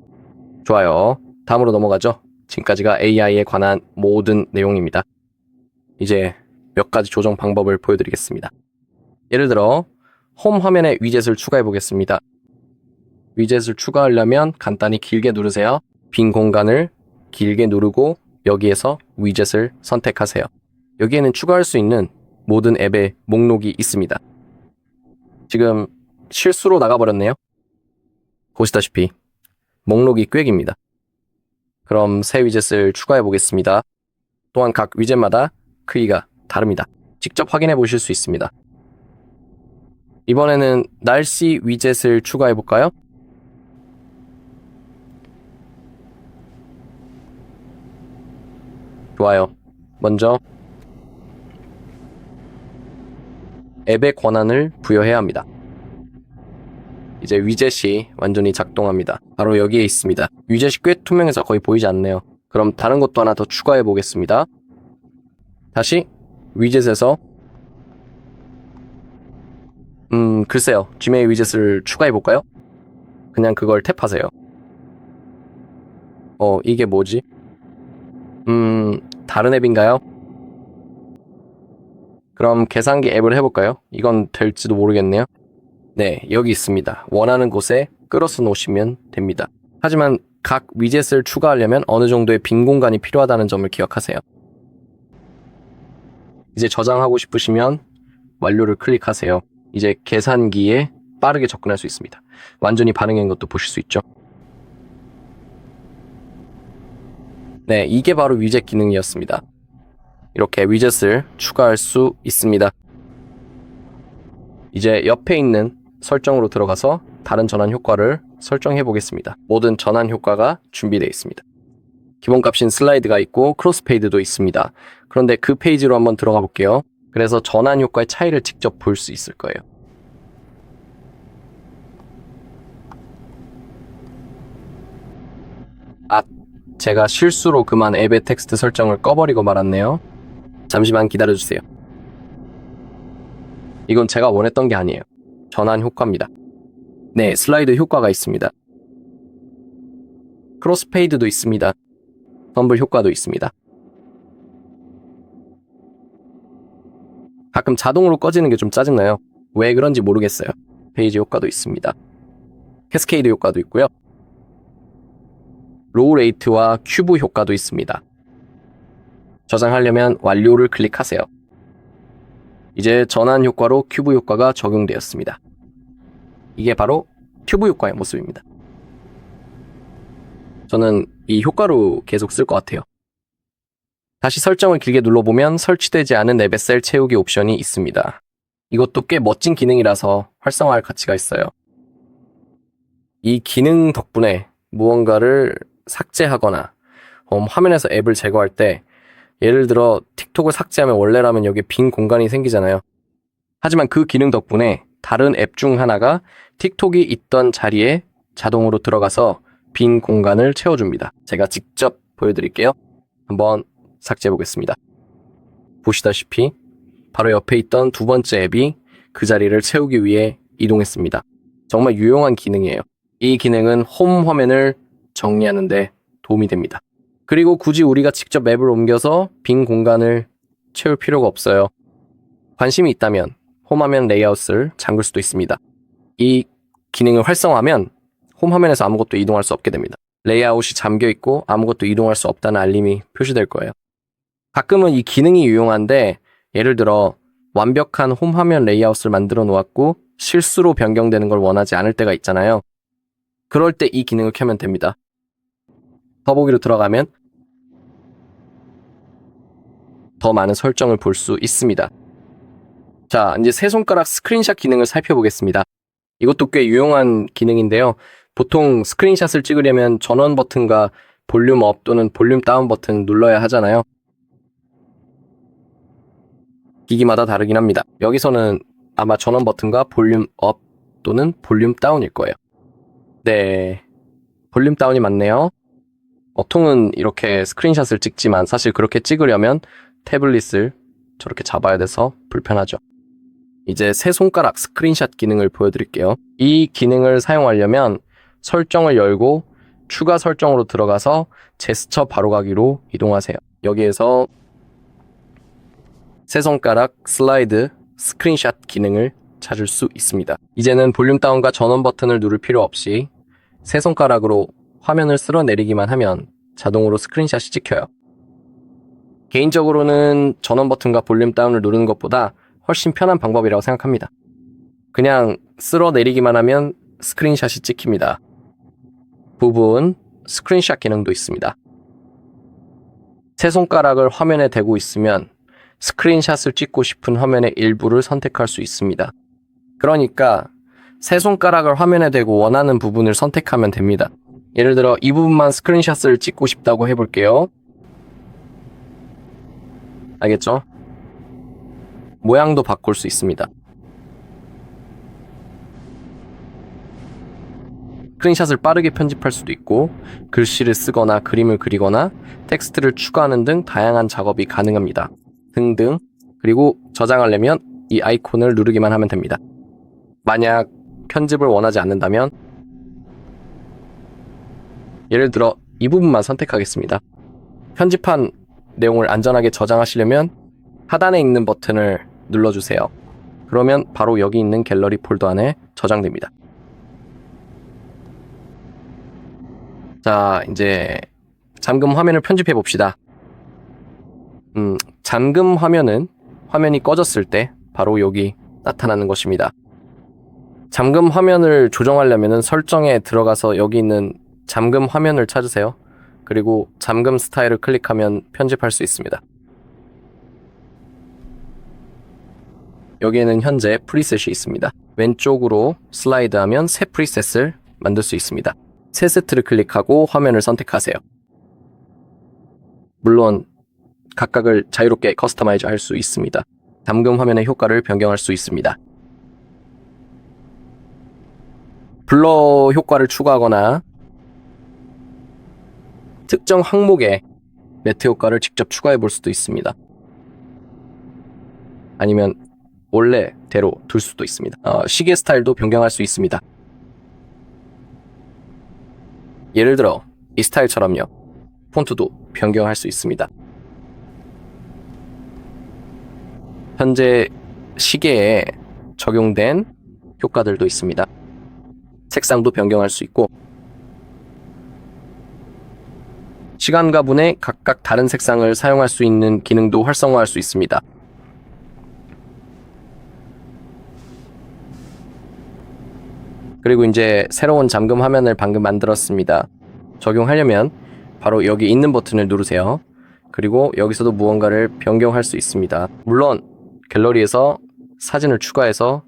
좋아요. 다음으로 넘어가죠. 지금까지가 AI에 관한 모든 내용입니다. 이제 몇 가지 조정 방법을 보여드리겠습니다. 예를 들어 홈 화면에 위젯을 추가해 보겠습니다. 위젯을 추가하려면 간단히 길게 누르세요. 빈 공간을 길게 누르고 여기에서 위젯을 선택하세요. 여기에는 추가할 수 있는 모든 앱의 목록이 있습니다. 지금 실수로 나가버렸네요. 보시다시피 목록이 꽤 깁니다. 그럼 새 위젯을 추가해 보겠습니다. 또한 각 위젯마다 크기가 다릅니다. 직접 확인해 보실 수 있습니다. 이번에는 날씨 위젯을 추가해 볼까요? 좋아요. 먼저 앱의 권한을 부여해야 합니다. 이제 위젯이 완전히 작동합니다. 바로 여기에 있습니다. 위젯이 꽤 투명해서 거의 보이지 않네요. 그럼 다른 것도 하나 더 추가해 보겠습니다. 다시 위젯에서 글쎄요. 지메일 위젯을 추가해 볼까요? 그냥 그걸 탭하세요. 이게 뭐지? 다른 앱인가요? 그럼 계산기 앱을 해볼까요? 이건 될지도 모르겠네요. 네, 여기 있습니다. 원하는 곳에 끌어서 놓으시면 됩니다. 하지만 각 위젯을 추가하려면 어느 정도의 빈 공간이 필요하다는 점을 기억하세요. 이제 저장하고 싶으시면 완료를 클릭하세요. 이제 계산기에 빠르게 접근할 수 있습니다. 완전히 반응한 것도 보실 수 있죠. 네, 이게 바로 위젯 기능이었습니다. 이렇게 위젯을 추가할 수 있습니다. 이제 옆에 있는 설정으로 들어가서 다른 전환 효과를 설정해 보겠습니다. 모든 전환 효과가 준비되어 있습니다. 기본값인 슬라이드가 있고 크로스페이드도 있습니다. 그런데 그 페이지로 한번 들어가 볼게요. 그래서 전환 효과의 차이를 직접 볼 수 있을 거예요. 제가 실수로 그만 앱의 텍스트 설정을 꺼버리고 말았네요. 잠시만 기다려주세요. 이건 제가 원했던 게 아니에요. 전환 효과입니다. 네, 슬라이드 효과가 있습니다. 크로스페이드도 있습니다. 덤블 효과도 있습니다. 가끔 자동으로 꺼지는 게 좀 짜증나요. 왜 그런지 모르겠어요. 페이지 효과도 있습니다. 캐스케이드 효과도 있고요. 로우 레이트와 큐브 효과도 있습니다. 저장하려면 완료를 클릭하세요. 이제 전환 효과로 큐브 효과가 적용되었습니다. 이게 바로 큐브 효과의 모습입니다. 저는 이 효과로 계속 쓸 것 같아요. 다시 설정을 길게 눌러보면 설치되지 않은 앱의 셀 채우기 옵션이 있습니다. 이것도 꽤 멋진 기능이라서 활성화할 가치가 있어요. 이 기능 덕분에 무언가를 삭제하거나 화면에서 앱을 제거할 때 예를 들어 틱톡을 삭제하면 원래라면 여기에 빈 공간이 생기잖아요. 하지만 그 기능 덕분에 다른 앱 중 하나가 틱톡이 있던 자리에 자동으로 들어가서 빈 공간을 채워줍니다. 제가 직접 보여드릴게요. 한번 삭제해 보겠습니다. 보시다시피 바로 옆에 있던 두 번째 앱이 그 자리를 채우기 위해 이동했습니다. 정말 유용한 기능이에요. 이 기능은 홈 화면을 정리하는 데 도움이 됩니다. 그리고 굳이 우리가 직접 앱을 옮겨서 빈 공간을 채울 필요가 없어요. 관심이 있다면 홈 화면 레이아웃을 잠글 수도 있습니다. 이 기능을 활성화하면 홈 화면에서 아무것도 이동할 수 없게 됩니다. 레이아웃이 잠겨 있고 아무것도 이동할 수 없다는 알림이 표시될 거예요. 가끔은 이 기능이 유용한데 예를 들어 완벽한 홈 화면 레이아웃을 만들어 놓았고 실수로 변경되는 걸 원하지 않을 때가 있잖아요. 그럴 때 이 기능을 켜면 됩니다. 더보기로 들어가면 더 많은 설정을 볼 수 있습니다. 자, 이제 세 손가락 스크린샷 기능을 살펴보겠습니다. 이것도 꽤 유용한 기능인데요. 보통 스크린샷을 찍으려면 전원 버튼과 볼륨 업 또는 볼륨 다운 버튼 눌러야 하잖아요. 기기마다 다르긴 합니다. 여기서는 아마 전원 버튼과 볼륨 업 또는 볼륨 다운일 거예요. 네, 볼륨 다운이 맞네요. 통은 이렇게 스크린샷을 찍지만 사실 그렇게 찍으려면 태블릿을 저렇게 잡아야 돼서 불편하죠. 이제 세 손가락 스크린샷 기능을 보여드릴게요. 이 기능을 사용하려면 설정을 열고 추가 설정으로 들어가서 제스처 바로가기로 이동하세요. 여기에서 세 손가락 슬라이드 스크린샷 기능을 찾을 수 있습니다. 이제는 볼륨 다운과 전원 버튼을 누를 필요 없이 세 손가락으로 화면을 쓸어내리기만 하면 자동으로 스크린샷이 찍혀요. 개인적으로는 전원 버튼과 볼륨 다운을 누르는 것보다 훨씬 편한 방법이라고 생각합니다. 그냥 쓸어내리기만 하면 스크린샷이 찍힙니다. 부분 스크린샷 기능도 있습니다. 세 손가락을 화면에 대고 있으면 스크린샷을 찍고 싶은 화면의 일부를 선택할 수 있습니다. 그러니까 세 손가락을 화면에 대고 원하는 부분을 선택하면 됩니다. 예를 들어 이 부분만 스크린샷을 찍고 싶다고 해볼게요. 알겠죠? 모양도 바꿀 수 있습니다. 스크린샷을 빠르게 편집할 수도 있고 글씨를 쓰거나 그림을 그리거나 텍스트를 추가하는 등 다양한 작업이 가능합니다. 등등. 그리고 저장하려면 이 아이콘을 누르기만 하면 됩니다. 만약 편집을 원하지 않는다면 예를 들어 이 부분만 선택하겠습니다. 편집한 내용을 안전하게 저장하시려면 하단에 있는 버튼을 눌러주세요. 그러면 바로 여기 있는 갤러리 폴더 안에 저장됩니다. 자, 이제 잠금 화면을 편집해 봅시다. 잠금 화면은 화면이 꺼졌을 때 바로 여기 나타나는 것입니다. 잠금 화면을 조정하려면 설정에 들어가서 여기 있는 잠금 화면을 찾으세요. 그리고 잠금 스타일을 클릭하면 편집할 수 있습니다. 여기에는 현재 프리셋이 있습니다. 왼쪽으로 슬라이드하면 새 프리셋을 만들 수 있습니다. 새 세트를 클릭하고 화면을 선택하세요. 물론 각각을 자유롭게 커스터마이즈 할 수 있습니다. 잠금 화면의 효과를 변경할 수 있습니다. 블러 효과를 추가하거나 특정 항목에 매트 효과를 직접 추가해 볼 수도 있습니다. 아니면 원래대로 둘 수도 있습니다. 시계 스타일도 변경할 수 있습니다. 예를 들어 이 스타일처럼요. 폰트도 변경할 수 있습니다. 현재 시계에 적용된 효과들도 있습니다. 색상도 변경할 수 있고 시간과 분에 각각 다른 색상을 사용할 수 있는 기능도 활성화할 수 있습니다. 그리고 이제 새로운 잠금 화면을 방금 만들었습니다. 적용하려면 바로 여기 있는 버튼을 누르세요. 그리고 여기서도 무언가를 변경할 수 있습니다. 물론 갤러리에서 사진을 추가해서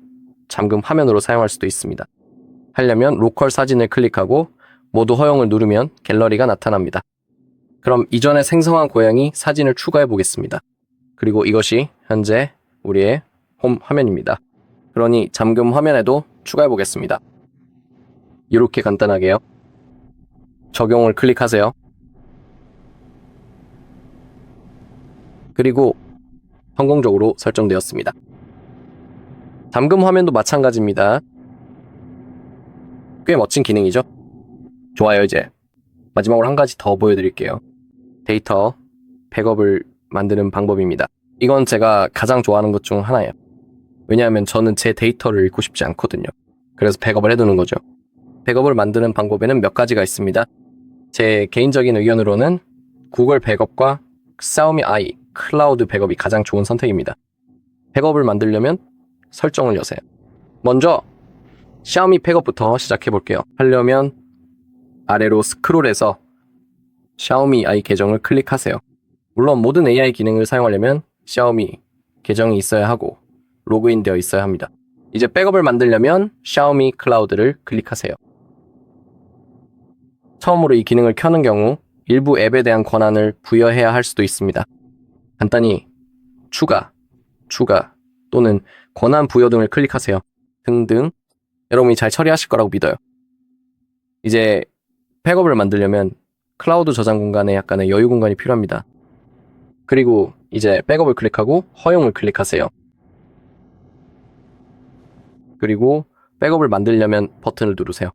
잠금 화면으로 사용할 수도 있습니다. 하려면 로컬 사진을 클릭하고 모두 허용을 누르면 갤러리가 나타납니다. 그럼 이전에 생성한 고양이 사진을 추가해 보겠습니다. 그리고 이것이 현재 우리의 홈 화면입니다. 그러니 잠금 화면에도 추가해 보겠습니다. 이렇게 간단하게요. 적용을 클릭하세요. 그리고 성공적으로 설정되었습니다. 잠금 화면도 마찬가지입니다. 꽤 멋진 기능이죠? 좋아요. 이제 마지막으로 한 가지 더 보여드릴게요. 데이터 백업을 만드는 방법입니다. 이건 제가 가장 좋아하는 것 중 하나예요. 왜냐하면 저는 제 데이터를 잃고 싶지 않거든요. 그래서 백업을 해두는 거죠. 백업을 만드는 방법에는 몇 가지가 있습니다. 제 개인적인 의견으로는 구글 백업과 샤오미 아이 클라우드 백업이 가장 좋은 선택입니다. 백업을 만들려면 설정을 여세요. 먼저 샤오미 백업부터 시작해 볼게요. 하려면 아래로 스크롤해서 샤오미 아이 계정을 클릭하세요. 물론 모든 AI 기능을 사용하려면 샤오미 계정이 있어야 하고 로그인 되어 있어야 합니다. 이제 백업을 만들려면 샤오미 클라우드를 클릭하세요. 처음으로 이 기능을 켜는 경우 일부 앱에 대한 권한을 부여해야 할 수도 있습니다. 간단히 추가 또는 권한 부여 등을 클릭하세요. 등등 여러분이 잘 처리하실 거라고 믿어요. 이제 백업을 만들려면 클라우드 저장 공간에 약간의 여유 공간이 필요합니다. 그리고 이제 백업을 클릭하고 허용을 클릭하세요. 그리고 백업을 만들려면 버튼을 누르세요.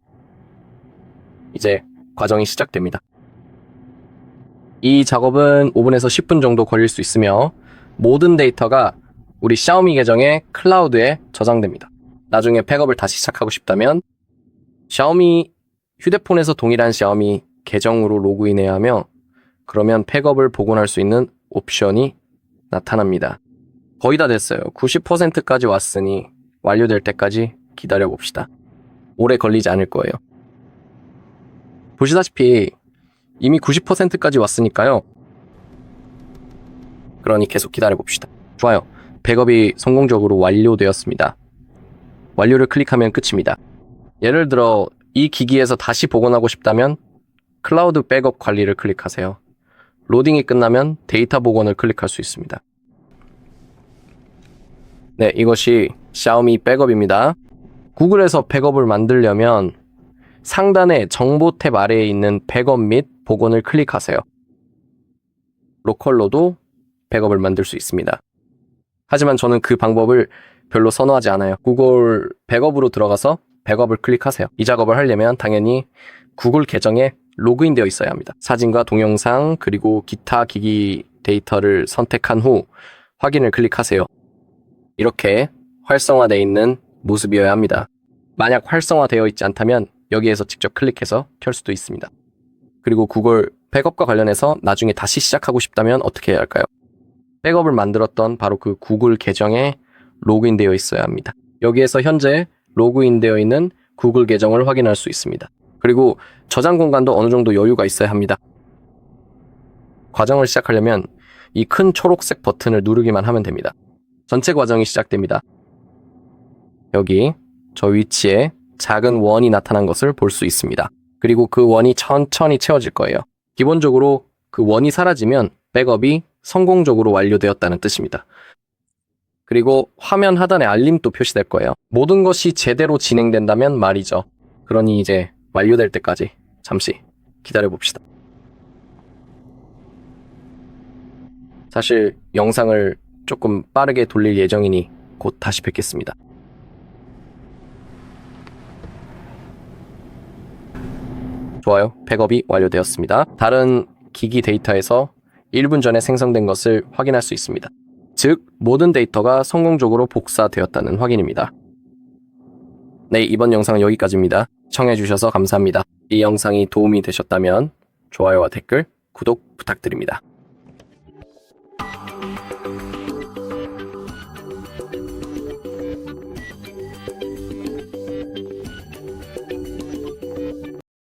이제 과정이 시작됩니다. 이 작업은 5분에서 10분 정도 걸릴 수 있으며 모든 데이터가 우리 샤오미 계정의 클라우드에 저장됩니다. 나중에 백업을 다시 시작하고 싶다면 샤오미 휴대폰에서 동일한 샤오미 계정으로 로그인해야 하며 그러면 백업을 복원할 수 있는 옵션이 나타납니다. 거의 다 됐어요. 90%까지 왔으니 완료될 때까지 기다려 봅시다. 오래 걸리지 않을 거예요. 보시다시피 이미 90%까지 왔으니까요. 그러니 계속 기다려 봅시다. 좋아요. 백업이 성공적으로 완료되었습니다. 완료를 클릭하면 끝입니다. 예를 들어 이 기기에서 다시 복원하고 싶다면 클라우드 백업 관리를 클릭하세요. 로딩이 끝나면 데이터 복원을 클릭할 수 있습니다. 네, 이것이 샤오미 백업입니다. 구글에서 백업을 만들려면 상단의 정보 탭 아래에 있는 백업 및 복원을 클릭하세요. 로컬로도 백업을 만들 수 있습니다. 하지만 저는 그 방법을 별로 선호하지 않아요. 구글 백업으로 들어가서 백업을 클릭하세요. 이 작업을 하려면 당연히 구글 계정에 로그인되어 있어야 합니다. 사진과 동영상 그리고 기타 기기 데이터를 선택한 후 확인을 클릭하세요. 이렇게 활성화되어 있는 모습이어야 합니다. 만약 활성화되어 있지 않다면 여기에서 직접 클릭해서 켤 수도 있습니다. 그리고 구글 백업과 관련해서 나중에 다시 시작하고 싶다면 어떻게 해야 할까요? 백업을 만들었던 바로 그 구글 계정에 로그인되어 있어야 합니다. 여기에서 현재 로그인되어 있는 구글 계정을 확인할 수 있습니다. 그리고 저장 공간도 어느 정도 여유가 있어야 합니다. 과정을 시작하려면 이 큰 초록색 버튼을 누르기만 하면 됩니다. 전체 과정이 시작됩니다. 여기 저 위치에 작은 원이 나타난 것을 볼 수 있습니다. 그리고 그 원이 천천히 채워질 거예요. 기본적으로 그 원이 사라지면 백업이 성공적으로 완료되었다는 뜻입니다. 그리고 화면 하단에 알림도 표시될 거예요. 모든 것이 제대로 진행된다면 말이죠. 그러니 이제 완료될 때까지 잠시 기다려 봅시다. 사실 영상을 조금 빠르게 돌릴 예정이니 곧 다시 뵙겠습니다. 좋아요. 백업이 완료되었습니다. 다른 기기 데이터에서 1분 전에 생성된 것을 확인할 수 있습니다. 즉, 모든 데이터가 성공적으로 복사되었다는 확인입니다. 네, 이번 영상은 여기까지입니다. 시청해주셔서 감사합니다. 이 영상이 도움이 되셨다면 좋아요와 댓글, 구독 부탁드립니다.